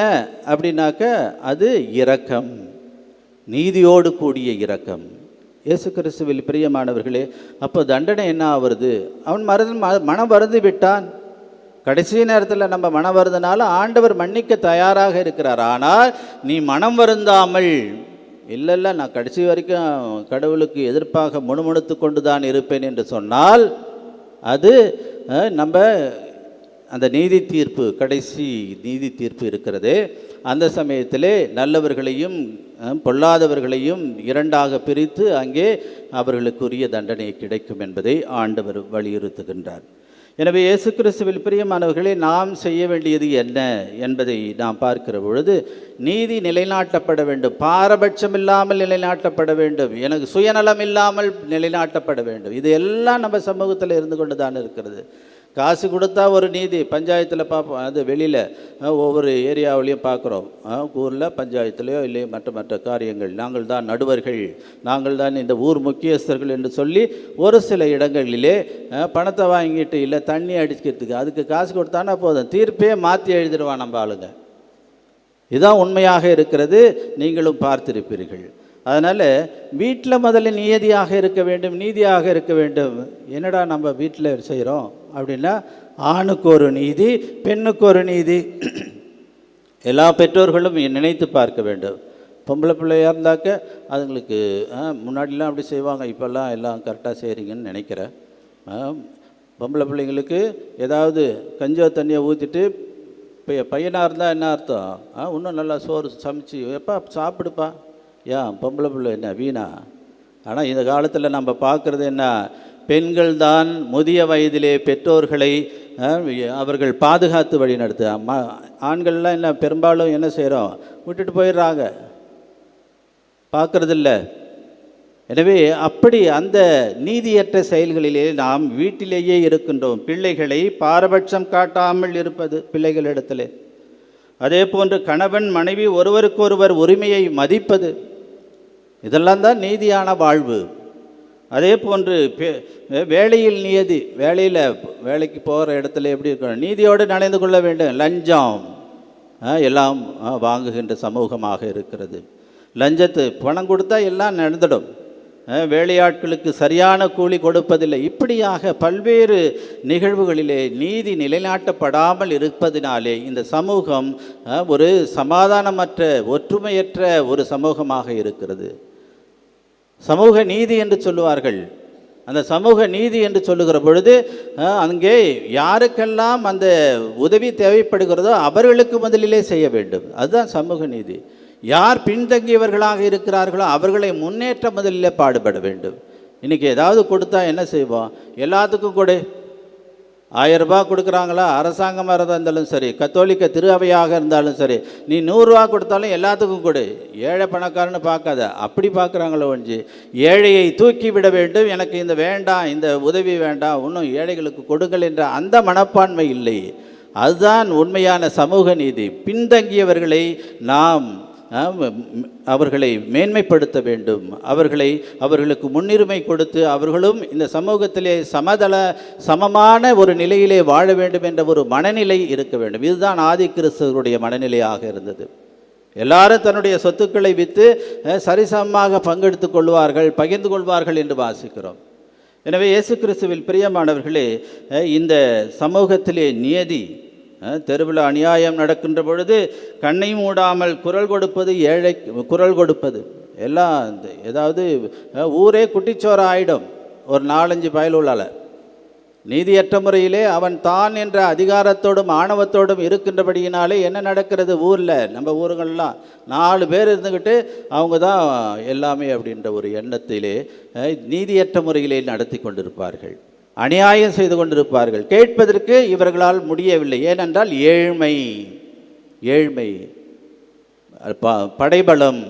அப்படின்னாக்க அது இரக்கம், நீதியோடு கூடிய இரக்கம். இயேசு கிறிஸ்துவில் பிரியமானவர்களே, அப்போ தண்டனை என்ன ஆகிறது? அவன் மனம் வருந்தி விட்டான். கடைசி நேரத்தில் நம்ம மனம் வருதுனால ஆண்டவர் மன்னிக்க தயாராக இருக்கிறார். ஆனால் நீ மனம் வருந்தாமல், இல்லை நான் கடைசி வரைக்கும் கடவுளுக்கு எதிர்ப்பாக முணுமுணுத்து கொண்டு தான் இருப்பேன் என்று சொன்னால், அது நம்ம அந்த நீதி தீர்ப்பு, கடைசி நீதி தீர்ப்பு இருக்கிறதே, அந்த சமயத்திலே நல்லவர்களையும் பொல்லாதவர்களையும் இரண்டாக பிரித்து அங்கே அவர்களுக்குரிய தண்டனை கிடைக்கும் என்பதை ஆண்டவர் வலியுறுத்துகின்றார். எனவே இயேசு கிறிஸ்துவில் பிரியமானவர்களே, நாம் செய்ய வேண்டியது என்ன என்பதை நாம் பார்க்கிற பொழுது, நீதி நிலைநாட்டப்பட வேண்டும், பாரபட்சம் இல்லாமல் நிலைநாட்டப்பட வேண்டும், எனக்கு சுயநலம் இல்லாமல் நிலைநாட்டப்பட வேண்டும். இது எல்லாம் நம்ம சமூகத்தில் இருந்து கொண்டு தான் இருக்கிறது. காசு கொடுத்தா ஒரு நீதி, பஞ்சாயத்தில் பார்ப்போம், அது வெளியில் ஒவ்வொரு ஏரியாவிலையும் பார்க்குறோம். ஊரில் பஞ்சாயத்துலேயோ இல்லை மற்ற காரியங்கள், நாங்கள் தான் நடுவர்கள், நாங்கள் தான் இந்த ஊர் முக்கியஸ்தர்கள் என்று சொல்லி ஒரு சில இடங்களிலே பணத்தை வாங்கிட்டு இல்லை தண்ணி அடிக்கிறதுக்கு அதுக்கு காசு கொடுத்தானா போதும், தீர்ப்பே மாற்றி எழுதிடுவான் நம்ம ஆளுங்க. இதுதான் உண்மையாக இருக்கிறது, நீங்களும் பார்த்திருப்பீர்கள். அதனால் வீட்டில் முதல்ல நீதியாக இருக்க வேண்டும், நீதியாக இருக்க வேண்டும். என்னடா நம்ம வீட்டில் செய்கிறோம் அப்படின்னா, ஆணுக்கு ஒரு நீதி, பெண்ணுக்கு ஒரு நீதி. எல்லா பெற்றோர்களும் நினைத்து பார்க்க வேண்டும். பொம்பளை பிள்ளையாக இருந்தாக்க அதுங்களுக்கு முன்னாடிலாம் அப்படி செய்வாங்க, இப்போல்லாம் எல்லாம் கரெக்டாக செய்கிறீங்கன்னு நினைக்கிறேன். பொம்பளை பிள்ளைங்களுக்கு ஏதாவது கஞ்சோ தண்ணியை ஊற்றிட்டு, பையனாக இருந்தால் என்ன அர்த்தம்? இன்னும் நல்லா சோறு சமைச்சு எப்போ சாப்பிடுப்பா, ஏன் பொம்பளை பிள்ளை என்ன வீணா? ஆனால் இந்த காலத்தில் நம்ம பார்க்குறது என்ன, பெண்கள் தான் முதிய வயதிலே பெற்றோர்களை அவர்கள் பாதுகாத்து வழி நடத்து. ஆண்கள்லாம் என்ன பெரும்பாலும் என்ன செய்கிறோம், விட்டுட்டு போயிடுறாங்க, பார்க்குறதில்ல. எனவே அப்படி அந்த நீதியற்ற செயல்களிலே நாம் வீட்டிலேயே இருக்கின்றோம். பிள்ளைகளை பாரபட்சம் காட்டாமல் இருப்பது பிள்ளைகளிடத்தில். அதே போன்று கணவன் மனைவி ஒருவருக்கொருவர் உரிமையை மதிப்பது, இதெல்லாம் தான் நீதியான வாழ்வு. அதே போன்று வேலையில் நீதி, வேலைக்கு போகிற இடத்துல எப்படி இருக்கணும், நீதியோடு நடந்து கொள்ள வேண்டும். லஞ்சம் எல்லாம் வாங்குகின்ற சமூகமாக இருக்கிறது. லஞ்சத்து பணம் கொடுத்தா எல்லாம் நடந்துடும். வேலையாட்களுக்கு சரியான கூலி கொடுப்பதில்லை. இப்படியாக பல்வேறு நிகழ்வுகளிலே நீதி நிலைநாட்டப்படாமல் இருப்பதினாலே இந்த சமூகம் ஒரு சமாதானமற்ற, ஒற்றுமையற்ற ஒரு சமூகமாக இருக்கிறது. சமூக நீதி என்று சொல்லுவார்கள். அந்த சமூக நீதி என்று சொல்லுகிற பொழுது அங்கே யாருக்கெல்லாம் அந்த உதவி தேவைப்படுகிறதோ அவர்களுக்கு முதலிலே செய்ய வேண்டும். அதுதான் சமூக நீதி. யார் பின்தங்கியவர்களாக இருக்கிறார்களோ அவர்களை முன்னேற்ற முதலில் பாடுபட வேண்டும். இன்றைக்கி ஏதாவது கொடுத்தா என்ன செய்வோம், எல்லாத்துக்கும் கொடு. 1000 ரூபாய் கொடுக்குறாங்களா, அரசாங்கமாக இருந்தாலும் சரி, கத்தோலிக்க திரு அவையாக இருந்தாலும் சரி, நீ 100 ரூபா கொடுத்தாலும் எல்லாத்துக்கும் கொடு. ஏழை பணக்காரன்னு பார்க்காத, அப்படி பார்க்குறாங்களோ ஒன்று. ஏழையை தூக்கி விட வேண்டும், எனக்கு இந்த வேண்டாம், இந்த உதவி வேண்டாம், இன்னும் ஏழைகளுக்கு கொடுங்கள் என்ற அந்த மனப்பான்மை இல்லை. அதுதான் உண்மையான சமூக நீதி. பின்தங்கியவர்களை நாம் அவர்களை மேன்மைப்படுத்த வேண்டும், அவர்களுக்கு முன்னுரிமை கொடுத்து அவர்களும் இந்த சமூகத்திலே சமமான ஒரு நிலையிலே வாழ வேண்டும் என்ற ஒரு மனநிலை இருக்க வேண்டும். இதுதான் ஆதி கிறிஸ்தவருடைய மனநிலையாக இருந்தது. எல்லாரும் தன்னுடைய சொத்துக்களை விற்று சரிசமமாக பங்கெடுத்து கொள்வார்கள், பகிர்ந்து கொள்வார்கள் என்று வாசிக்கிறோம். எனவே இயேசு கிறிஸ்துவில் பிரியமானவர்களே, இந்த சமூகத்திலே நியதி, தெருவில் அநியாயம் நடக்கின்ற பொழுது கண்ணை மூடாமல் குரல் கொடுப்பது, ஏழை குரல் கொடுப்பது எல்லாம் ஏதாவது ஊரே குட்டிச்சோறு ஆயிடும் ஒரு 4-5 பயலுள்ளால். நீதியற்ற முறையிலே அவன் தான் என்ற அதிகாரத்தோடும் ஆணவத்தோடும் இருக்கின்றபடியினாலே என்ன நடக்கிறது ஊரில், நம்ம ஊருங்கள்லாம் 4 பேர் இருந்துக்கிட்டு அவங்க தான் எல்லாமே அப்படின்ற ஒரு எண்ணத்திலே நீதியற்ற முறையிலே நடத்தி கொண்டிருப்பார்கள், அநியாயம் செய்து கொண்டிருப்பார்கள். கேட்பதற்கு இவர்களால் முடியவில்லை. ஏனென்றால் ஏழ்மை, படைபலம்,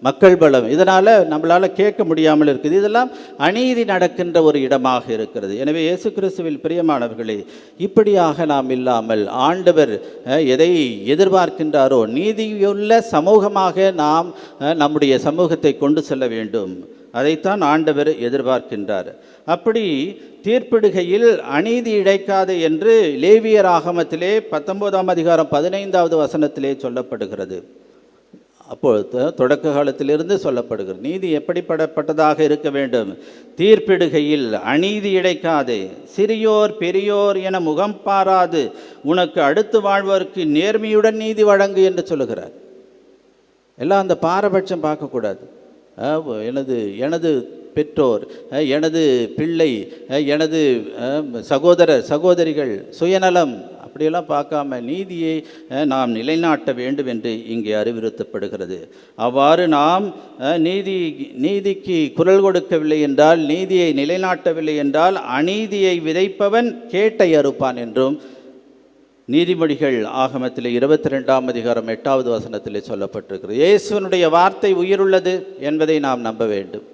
மக்கள் பலம், இதனால் நம்மளால் கேட்க முடியாமல் இருக்குது. இதெல்லாம் அநீதி நடக்கின்ற ஒரு இடமாக இருக்கிறது. எனவே இயேசு கிறிஸ்துவில் பிரியமானவர்களே, இப்படியாக நாம் இல்லாமல் ஆண்டவர் எதை எதிர்பார்க்கின்றாரோ, நீதியுள்ள சமூகமாக நாம் நம்முடைய சமூகத்தை கொண்டு செல்ல வேண்டும். அதைத்தான் ஆண்டவர் எதிர்பார்க்கின்றார். அப்படி தீர்ப்பிடுகையில் அநீதி இழைக்காது என்று லேவியர் ஆகமத்திலே 19ஆம் அதிகாரம் 15வது வசனத்திலே சொல்லப்படுகிறது. அப்பொழுது தொடக்க காலத்திலிருந்து சொல்லப்படுகிறது. நீதி எப்படிப்பட்டதாக இருக்க வேண்டும்? தீர்ப்பிடுகையில் அநீதி இழைக்காதே, சிறியோர் பெரியோர் என முகம் பாராது உனக்கு அடுத்து வாழ்வோருக்கு நேர்மையுடன் நீதி வழங்கு என்று சொல்லுகிறார். எல்லாம் அந்த பாரபட்சம் பார்க்கக்கூடாது. எனது பெற்றோர், எனது பிள்ளை, எனது சகோதரர் சகோதரிகள், சுயநலம் அப்படியெல்லாம் பார்க்காம நீதியை நாம் நிலைநாட்ட வேண்டும் என்று இங்கே அறிவுறுத்தப்படுகிறது. அவ்வாறு நாம் நீதிக்கு குரல் கொடுக்கவில்லை என்றால், நீதியை நிலைநாட்டவில்லை என்றால் அநீதியை விதைப்பவன் கேட்டை அறுப்பான் என்றும் நீதிமொழிகள் ஆகமத்தில் 22ஆம் அதிகாரம் 8வது வசனத்திலே சொல்லப்பட்டிருக்கிறது. இயேசுவனுடைய வார்த்தை உயிருள்ளது என்பதை நாம் நம்ப வேண்டும்.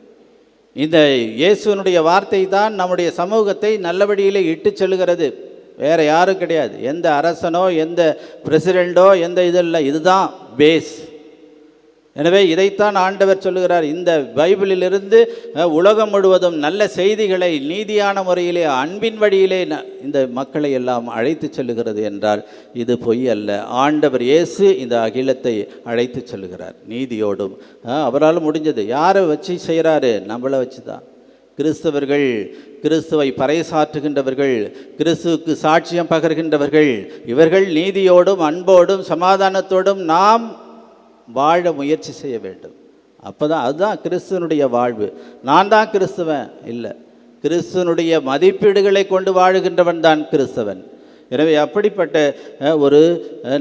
இந்த இயேசுவனுடைய வார்த்தை தான் நம்முடைய சமூகத்தை நல்லபடியிலே இட்டு செல்கிறது. வேறு யாரும் கிடையாது. எந்த அரசனோ எந்த பிரசிடெண்டோ எந்த இதில்லை, இதுதான் பேஸ். எனவே இதைத்தான் ஆண்டவர் சொல்லுகிறார். இந்த பைபிளிலிருந்து உலகம் முழுவதும் நல்ல செய்திகளை நீதியான முறையிலே அன்பின் வழியிலே இந்த மக்களை எல்லாம் அழைத்து செல்லுகிறது என்றால் இது பொய் அல்ல. ஆண்டவர் இயேசு இந்த அகிலத்தை அழைத்து செல்லுகிறார் நீதியோடும். அவரால் முடிஞ்சது. யாரை வச்சு செய்கிறாரு? நம்மளை வச்சு தான். கிறிஸ்தவர்கள், கிறிஸ்துவை பறைசாற்றுகின்றவர்கள், கிறிஸ்துவுக்கு சாட்சியம் பகர்கின்றவர்கள், இவர்கள் நீதியோடும் அன்போடும் சமாதானத்தோடும் நாம் வாழ முயற்சி செய்ய வேண்டும். அப்போ தான் அதுதான் கிறிஸ்துவனுடைய வாழ்வு. நான் தான் கிறிஸ்துவன் இல்லை, கிறிஸ்துவனுடைய மதிப்பீடுகளை கொண்டு வாழுகின்றவன் தான் கிறிஸ்தவன். எனவே அப்படிப்பட்ட ஒரு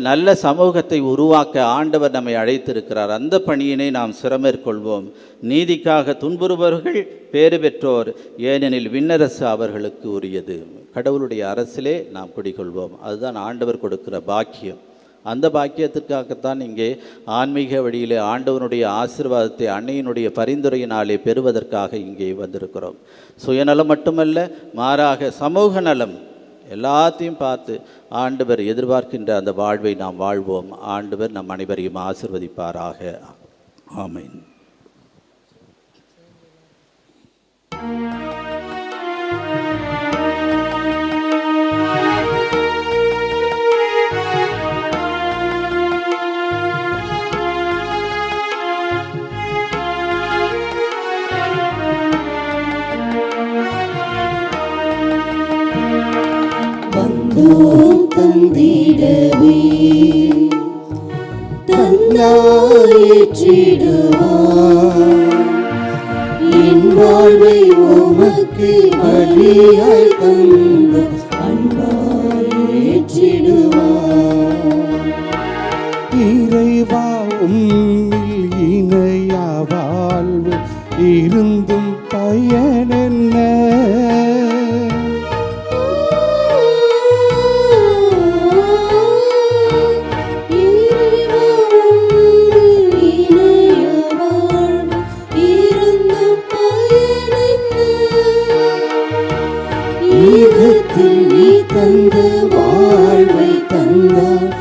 நல்ல சமூகத்தை உருவாக்க ஆண்டவர் நம்மை அழைத்திருக்கிறார். அந்த பணியினை நாம் சிரமேற்கொள்வோம். நீதிக்காக துன்புறுபவர்கள் பேறு பெற்றோர், ஏனெனில் விண்ணரசு அவர்களுக்கு உரியது. கடவுளுடைய அரசிலே நாம் குடிகொள்வோம். அதுதான் ஆண்டவர் கொடுக்கிற பாக்கியம். அந்த பாக்கியத்திற்காகத்தான் இங்கே ஆன்மீக வழியிலே ஆண்டவனுடைய ஆசீர்வாதத்தை அன்னையினுடைய பரிந்துரையினாலே பெறுவதற்காக இங்கே வந்திருக்கிறோம். சுயநலம் மட்டுமல்ல, மாறாக சமூக நலம் எல்லாத்தையும் பார்த்து ஆண்டவர் எதிர்பார்க்கின்ற அந்த வாழ்வை நாம் வாழ்வோம். ஆண்டவர் நம் அனைவரையும் ஆசீர்வதிப்பாராக. ஆமென். தந்திடவே தந்தாயிற்றிடுவார் என் வாழ்வை உமக்கு பலியாய் தந்து அன்பாயிற்றிடுவார். இறைவா உம்மில் இணையா வாழ்வு இருந்தும் பயனென்ன? நீ தந்த வாழ்வை தந்தார்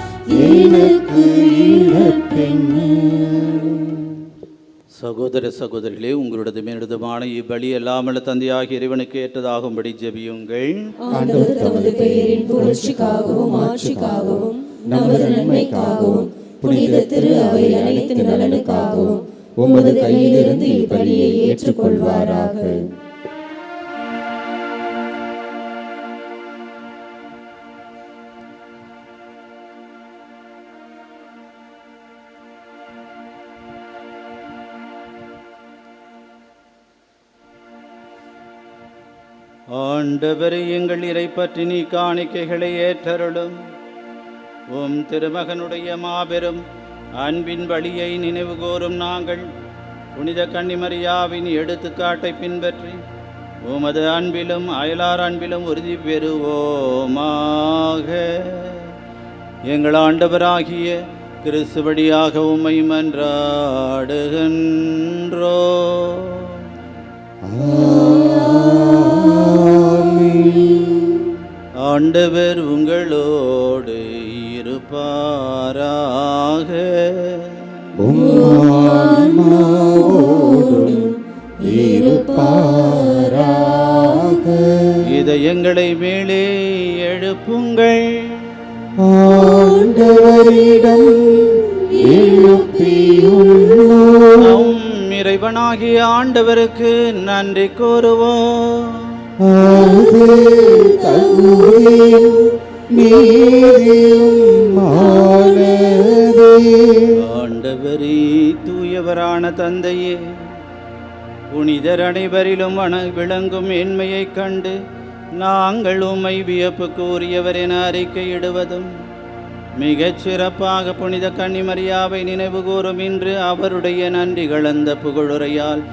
எனக்கு இழப்பென்ன. சகோதர சகோதரிகளே, உங்களோடது மேலதுமான இப்பலி எல்லாமல்ல தந்தையாகிய இறைவனுக்கு ஏற்றதாகும்படி ஜெபியுங்கள். ஆண்டவர் தமது பெயரின் புகழ்ச்சிக்காகவும் ஆட்சிக்காகவும் நமது நன்மைக்காகவும் புனித திரு அவை அனைத்து நலனுக்காகவும் உமது கையிலிருந்து இப்பலியை ஏற்றுக்கொள்வாராக. ஆண்டவரே, எங்கள் இறைப்பற்றி நீ காணிக்கைகளை ஏற்றருளும். உம் திருமகனுடைய மாபெரும் அன்பின் வழியை நினைவுகூரும் நாங்கள் புனித கன்னிமரியாவின் எடுத்துக்காட்டை பின்பற்றி உமது அன்பிலும் அயலார் அன்பிலும் உறுதி பெறுவோமாக. எங்கள் ஆண்டவராகிய கிறிஸ்து வழியாக உம்மை மன்றாடுகின்றோ. ஆண்டவர் உங்களோடு இருப்பாராக. இதயங்களை மேலே எழுப்புங்கள். ஆண்டவரிடம் எழுப்பியுள்ளோம். இறைவனாகிய ஆண்டவருக்கு நன்றி கூறுவோம். அது தகுதியும் நீதியுமானதே. ஆண்டவரே, தூயவரான தந்தையே, புனிதர் அனைவரிலும் விளங்கும் மேன்மையைக் கண்டு நாங்கள் உம்மை வியப்புக்கு உரியவர் என அறிக்கையிடுவதும், மிகச் சிறப்பாக புனித கன்னிமரியாவை நினைவு கூறும் இன்று அவருடைய நன்றி கலந்த புகழுரையால்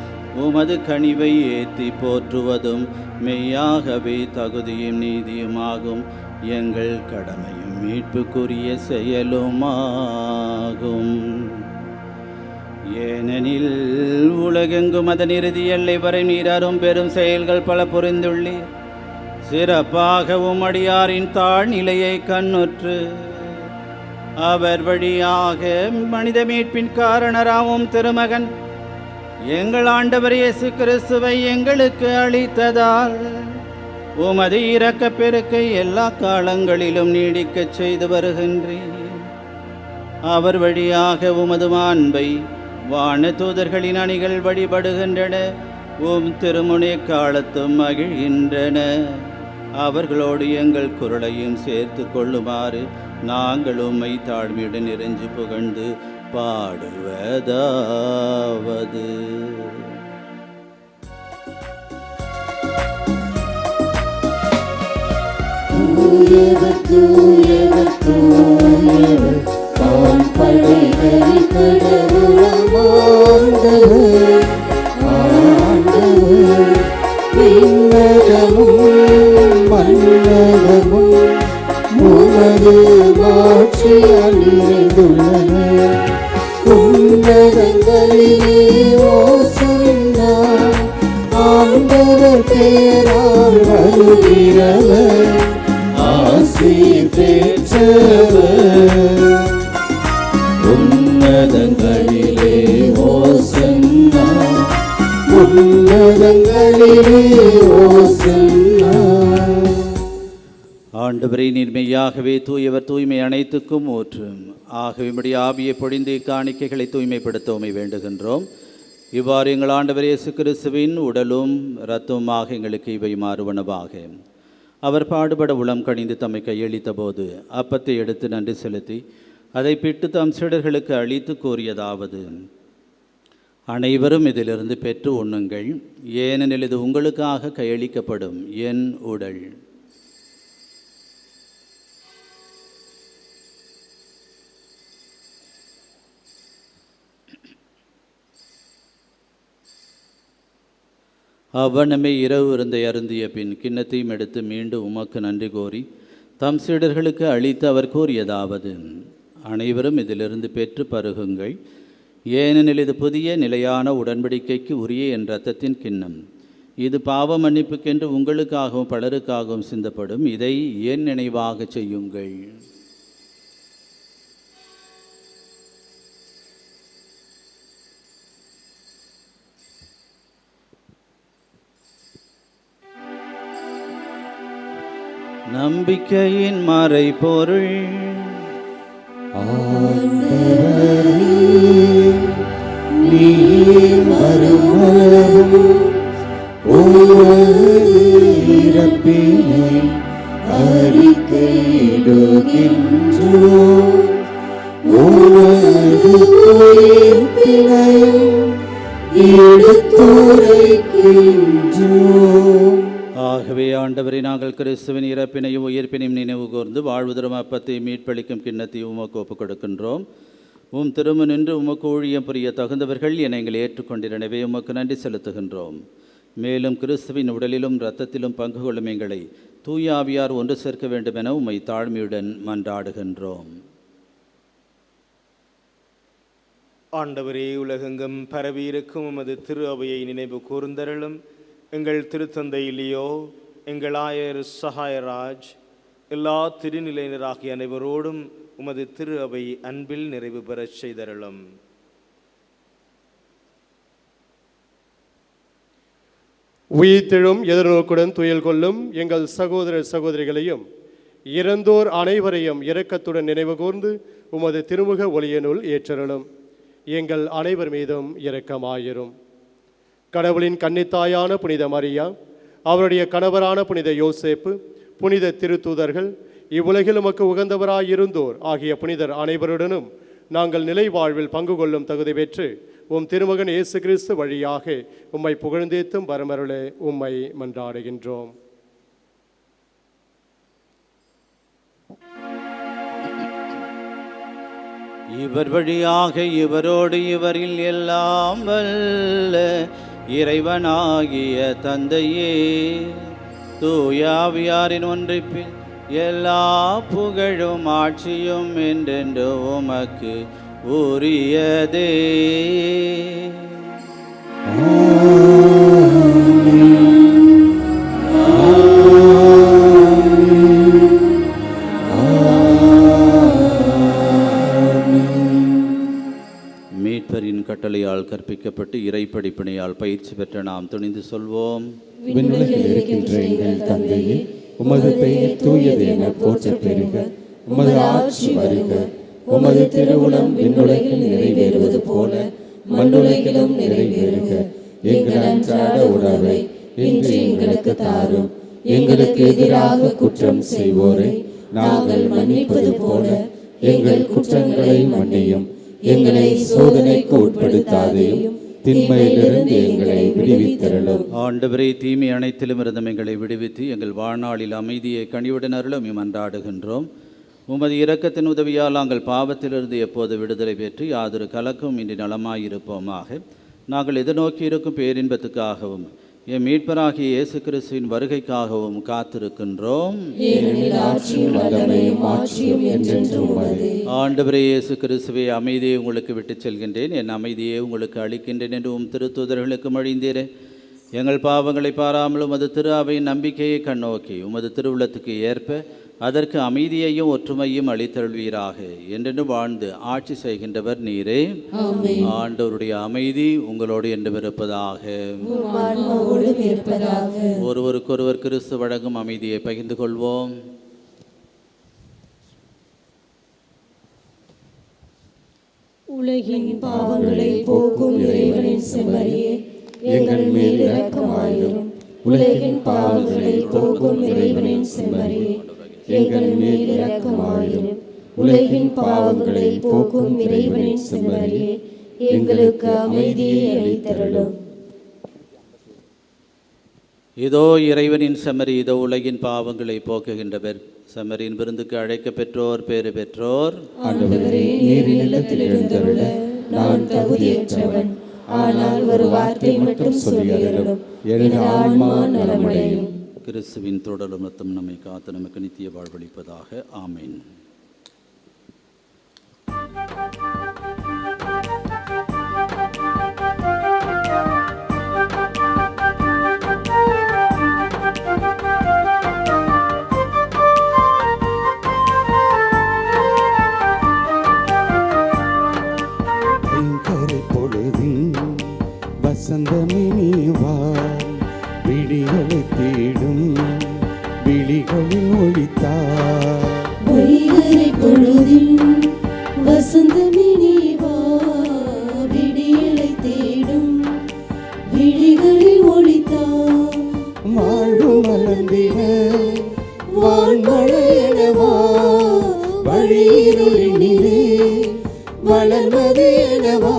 உமது கனிவை ஏற்றி போற்றுவதும் மெய்யாகவே தகுதியும் நீதியுமாகும். எங்கள் கடமையும் மீட்புக்குரிய செயலுமாகும். ஏனெனில் உலகெங்கும் அதன் இறுதி எல்லை வரை நீராறும் பெரும் செயல்கள் பல புரிந்துள்ளீர். சிறப்பாக உம்மடியாரின் தாழ்நிலையை கண்ணுற்று அவர் வழியாக மனித மீட்பின் காரணராவும் திருமகன் எங்கள் ஆண்டவர் இயேசு கிறிஸ்துவை எங்களுக்கு அளித்ததால் உமது இரக்க பெருக்கை எல்லா காலங்களிலும் நீடிக்கச் செய்து வருகின்றீர். அவர் வழியாக உமது மாண்பை வான தூதர்களின் அணிகள் வழிபடுகின்றன. திருமுனை காலத்தும் மகிழ்கின்றன. அவர்களோடு எங்கள் குரலையும் சேர்த்து கொள்ளுமாறு நாங்கள் உம்மை தாழ்மையுடன் இறைஞ்சு புகழ்ந்து பாடுவதாவது. தூயவர் தூயவர் தூயவர் தான் படைகளின் கடவுளாம் ஆண்டவர். ஆண்டவர் விண்ணகமும் மண்ணகமும் உமது மாட்சியால் நிறைந்துள்ளன. உன்னதங்களிலே ஓசன்னா. ஆண்டவர் பெயரால் வருகிறவர் ஆசீர் பெற்றவர். உன்னதங்களிலே ஓசன்னா. உன்னதங்களிலே ஓசன்னா. ஆண்டவரை, நீர்மையாகவே தூயவர், தூய்மை அனைத்துக்கும் ஊற்றும். ஆகவே உம்முடைய ஆவியை பொழிந்து காணிக்கைகளை தூய்மைப்படுத்த உம்மை வேண்டுகின்றோம். இவ்வாறு எங்கள் ஆண்டவர் இயேசு கிறிஸ்துவின் உடலும் இரத்தமுமாக எங்களுக்கு இவை மாறுவனவாக. அவர் பாடுபட உளம் கணிந்து தம்மை கையளித்த போது அப்பத்தை எடுத்து நன்றி செலுத்தி அதை பிட்டு தம் சீடர்களுக்கு அளித்து கூறியதாவது: அனைவரும் இதிலிருந்து பெற்று உண்ணுங்கள், ஏனெனில் இது உங்களுக்காக கையளிக்கப்படும் என் உடல். அவ்வண்ணமே இரவு விருந்தை அருந்திய பின் கிண்ணத்தையும் எடுத்து மீண்டும் உமக்கு நன்றி கோரி தம் சீடர்களுக்கு அளித்து அவர் கூறியதாவது: அனைவரும் இதிலிருந்து பெற்று பருகுங்கள், ஏனெனில் இது புதிய நிலையான உடன்படிக்கைக்கு உரிய என் இரத்தத்தின் கிண்ணம். இது பாவ மன்னிப்புக்கென்று உங்களுக்காகவும் பலருக்காகவும் சிந்தப்படும். இதை என் நினைவாக செய்யுங்கள். நம்பிக்கையின் மறைபொருள். நீர் வருமளவும் இறப்பினை அறிக்கையிடுகின்றோம். உமது உயிர்ப்பினை எடுத்துரைக்கின்றோம். ஆகவே ஆண்டவரை நாங்கள் கிறிஸ்துவின் இறப்பினையும் உயிர்ப்பினையும் நினைவு கூர்ந்து வாழ்வுதரும் அப்பத்தையும் மீட்பளிக்கும் கிண்ணத்தையும் உமக்கு ஒப்புக் கொடுக்கின்றோம். திரும்ப நின்று உமக்கு ஊழியம் புரிய தகுந்தவர்கள் என எங்களை ஏற்றுக்கொண்டிருந்தவே உமக்கு நன்றி செலுத்துகின்றோம். மேலும் கிறிஸ்துவின் உடலிலும் இரத்தத்திலும் பங்கு கொள்ளும் எங்களை தூய ஆவியார் ஒன்று சேர்க்க வேண்டும் என உம்மை தாழ்மையுடன் மன்றாடுகின்றோம். ஆண்டவரே, உலகெங்கும் பரவியிருக்கும் உமது திரு அவையை நினைவு கூர்ந்தருளும். எங்கள் திருத்தந்தை லியோ, எங்கள் ஆயர் சகாயராஜ், எல்லா திருநிலையினராகிய அனைவரோடும் உமது திரு அவை அன்பில் நிறைவு பெறச் செய்தருளும். உயிர்த்தெழும் எதிர்நோக்குடன் துயில் கொள்ளும் எங்கள் சகோதர சகோதரிகளையும் இறந்தோர் அனைவரையும் இரக்கத்துடன் நினைவு கூர்ந்து உமது திருமுக ஒளியினுள் ஏற்றருளும். எங்கள் அனைவர் மீதும் இரக்கமாயிரும். கடவுளின் கன்னித்தாயான புனித மரியா, அவருடைய கணவரான புனித யோசேப்பு, புனித திருத்தூதர்கள், இவ்வுலகில் உமக்கு உகந்தவராயிருந்தோர் ஆகிய புனிதர் அனைவருடனும் நாங்கள் நிலை வாழ்வில் பங்கு கொள்ளும் தகுதி பெற்று உம் திருமகன் இயேசு கிறிஸ்து வழியாக உம்மை புகழ்ந்தேத்தும் வரமருளே உம்மை மன்றாடுகின்றோம். இவர் வழியாக இவரோடு இவரில் எல்லாம் வல்ல இறைவனாகிய தந்தையே, தூய ஆவியாரின் ஒன்றிப்பில் எல்லா புகழும் ஆட்சியும் என்றென்று உமக்கு உரியதே. மீட்பரின் கட்டளையால் கற்பிக்கப்பட்டு இறைப்படிப்பினையால் பயிற்சி பெற்ற நாம் துணிந்து சொல்வோம். விண்ணுலகில் இருக்கின்ற எங்கள் தந்தையே, உமது பெயர் தூயது என போற்றப் பெறுக. உமது ஆட்சி வருக. உமது திருவுளம் விண்ணுலகில் நிறைவேறுவது போல மண்ணுலகிலும் நிறைவேறுக. எங்கள் அன்றாட உணவை இன்று எங்களுக்கு தாரும். எங்களுக்கு எதிராக குற்றம் செய்வோரை நாங்கள் மன்னிப்பது போல எங்கள் குற்றங்களை மன்னியும். எங்களை சோதனைக்கு உட்படுத்தாதேயும், தீமையிலிருந்து எங்களை விடுவித்தருளும். ஆண்டவரே, தீமை அனைத்திலும் இருந்தும் எங்களை விடுவித்து எங்கள் வாழ்நாளில் அமைதியை கனிவுடன் அருளும் மன்றாடுகின்றோம். உமது இரக்கத்தின் உதவியால் நாங்கள் பாவத்திலிருந்து எப்போது விடுதலை பெற்று யாதொரு கலக்கம் இன்றி நலமாயிருப்போமாக. நாங்கள் எதிர்நோக்கி இருக்கும் பேரின்பத்துக்காகவும் என் மீட்பராகிய இயேசு கிறிஸ்துவின் வருகைக்காகவும் காத்திருக்கின்றோம். ஆண்டவரே இயேசு கிறிஸ்துவை, அமைதியை உங்களுக்கு விட்டுச் செல்கின்றேன், என் அமைதியை உங்களுக்கு அளிக்கின்றேன் என்று திருத்தூதர்களுக்கு மொழிந்தீரே. எங்கள் பாவங்களை பாராமல் உமது திரு அவையின் நம்பிக்கையை கண்ணோக்கி உமது திருவுள்ளத்துக்கு ஏற்ப அதற்கு அமைதியையும் ஒற்றுமையும் அளித்தருள்வீராக. என்றென்று வாழ்ந்து ஆட்சி செய்கின்றவர் நீரே. ஆண்டவருடைய அமைதி உங்களோடு என்றும் இருப்பதாக. ஒருவருக்கொருவர் கிறிஸ்து வழங்கும் அமைதியை பகிர்ந்து கொள்வோம். உலகின் பாவங்களை போக்கும் இறைவனின் செம்மறியே, எங்கள் மேல் இரக்கமாயிரும். உலகின் பாவங்களை போக்கும் இறைவனின் செம்மறியே, எங்கள் மேல் இரக்கமாயிரும். உலகின் பாவங்களை போக்கும் இறைவனின் செம்மறியே, எங்களுக்கு அமைதியை அளித்தருளும். இதோ இறைவனின் செம்மறி, இதோ உலகின் பாவங்களை போக்குகின்றவர். செம்மறியின் விருந்துக்கு அழைக்க பெற்றோர் பேறு பெற்றோர். ஆண்டவரே, நீர் இல்லத்தில் எழுந்தருள நான் தகுதியற்றவன், ஆனால் ஒரு வார்த்தை மட்டும் சொல்லியருளும், என் ஆன்மா நலமடையும். கிறிஸ்துவின் தொடரும் ரத்தம் நம்மை காத்து நமக்கு நித்திய வாழ்வளிப்பதாக. ஆமீன். வசந்தமே நீவா, விடிகளை தேடும் விழிகளில் ஒளித்தார். வைகரை பொழுதின் வசந்தமே நீவா, விடிகளை தேடும் விழிகளில் ஒளித்தார். வாழ்வு மலர்ந்திட வான்மழையனவா, வழியிருளினிலே வளர்வது எனவா,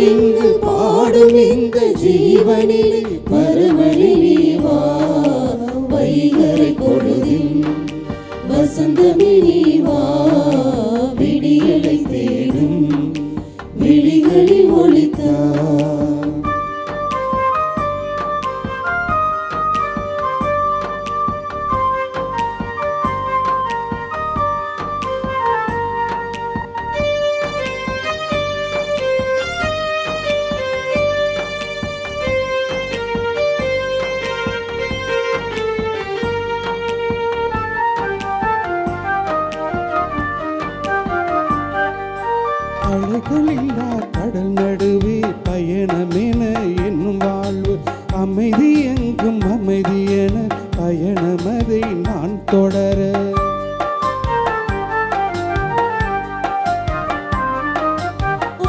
இங்கு பாடும் இந்த ஜீவனிலே பரமணி நீவா, வசந்தமே நீ வா, விடியலை தேடும் விழிகளில் ஒளித்தா. அலைகளில்லா கடல் நடுவே பயணமென என்னும் வாழ்வு, அமைதி எங்கும் அமைதி என பயணமதை நான் தொடர.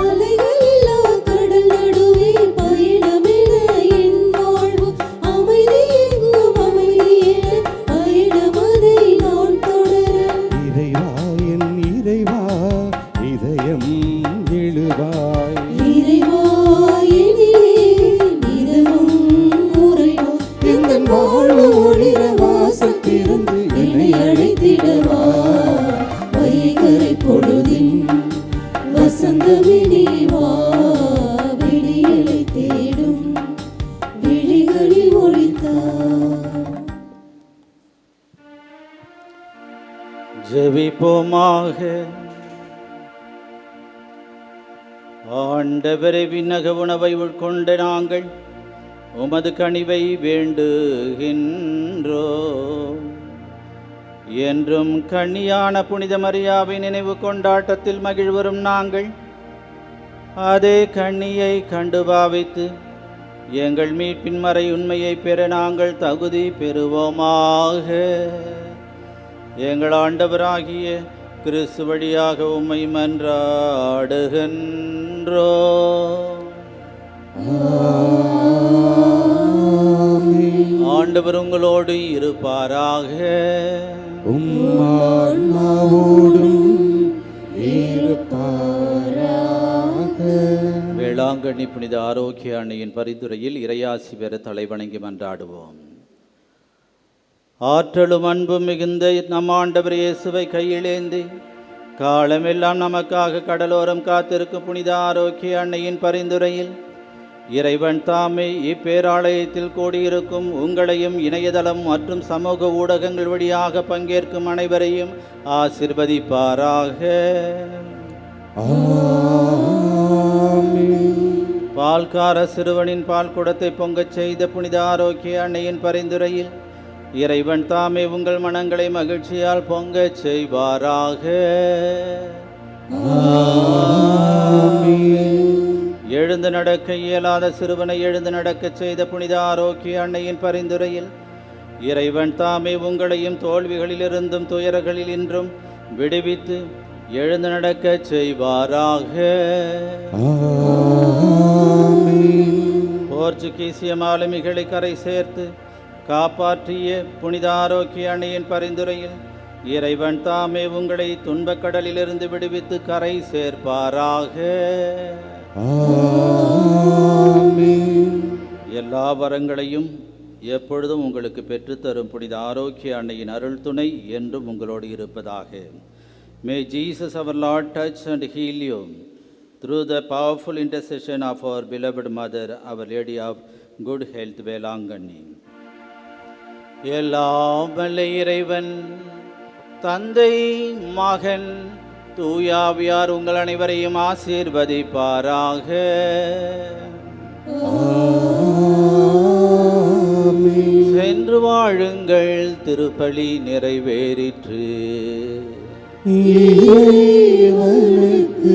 அலைகளில்லா கடல் நடுவே பயணமென என் வாழ்வு, அமைதி எங்கும் அமைதி என பயணமதை நான் தொடர. இறைவா என் இறைவா இதயம் எழுவாய், இறைவா எனிலே இதமும் உறைவா, எந்தன் வாழ்வு ஒளிர வாசல் திறந்து என்னை அழைத்திடவா. வைகரை பொழுதின் வசந்தமே நீ வா, விடியலை தேடும் விழிகளில் ஒளித்தா. ஜெபிப்போமாக. ஆண்டவரே, விண்ணக உணவை உட்கொண்ட நாங்கள் உமது கனிவை வேண்டுகின்றோம். என்றும் கன்னியான புனித மரியாவை நினைவு கொண்டாட்டத்தில் மகிழ்வரும் நாங்கள் அதே கன்னியை கண்டு பாவித்து எங்கள் மீட்பின் மறை உண்மையை பெற நாங்கள் தகுதி பெறுவோமாக. எங்கள் ஆண்டவராகிய கிறிஸ்து வழியாக உம்மை மன்றாடுகின்றோம். ஆண்டவர் உங்களோடு இருப்பாராக. ஆன்மாவோடும் இருப்பாராக. வேளாங்கண்ணி புனித ஆரோக்கிய அன்னையின் பரிந்துரையில் இறையாசி பெற தலைவணங்கி மன்றாடுவோம். ஆற்றலும் அன்பும் மிகுந்த நம் ஆண்டவர் இயேசுவை கையிலேந்தி காலமெல்லாம் நமக்காக கடலோரம் காத்திருக்கும் புனித ஆரோக்கிய அன்னையின் பரிந்துரையில் இறைவன் தாமே இப்பேராலயத்தில் கூடியிருக்கும் உங்களையும் இணையதளம் மற்றும் சமூக ஊடகங்கள் வழியாக பங்கேற்கும் அனைவரையும் ஆசீர்வதிப்பாராக. பால்கார சிறுவனின் பால் குடத்தை பொங்கச் செய்த புனித ஆரோக்கிய அன்னையின் பரிந்துரையில் இறைவன் தாமே உங்கள் மனங்களை மகிழ்ச்சியால் பொங்கச் செய்வாராக. எழுந்து நடக்க இயலாத சிறுவனை எழுந்து நடக்கச் செய்த புனித ஆரோக்கிய அன்னையின் பரிந்துரையில் இறைவன் தாமே உங்களையும் தோல்விகளிலிருந்தும் துயரங்களில் இன்றும் விடுவித்து எழுந்து நடக்கச் செய்வாராக. போர்ச்சுகீசிய மாலுமிகளை கரை சேர்த்து காப்பாற்றிய புனித ஆரோக்கிய அன்னையின் பரிந்துரையில் இறைவன் தாமே உங்களை துன்பக்கடலிலிருந்து விடுவித்து கரை சேர்ப்பாராக. எல்லா வரங்களையும் எப்பொழுதும் உங்களுக்கு பெற்றுத்தரும் புனித ஆரோக்கிய அன்னையின் அருள் துணை என்றும் உங்களோடு இருப்பதாக. May Jesus our Lord touch and heal you through the powerful intercession of our beloved Mother, Our Lady of Good Health, Velankanni. எல்லாம் வல்ல இறைவன் தந்தை மகன் தூயாவியார் உங்கள் அனைவரையும் ஆசீர்வதிப்பாராக. சென்று வாழுங்கள், திருப்பலி நிறைவேறிற்று. இறைவனுக்கு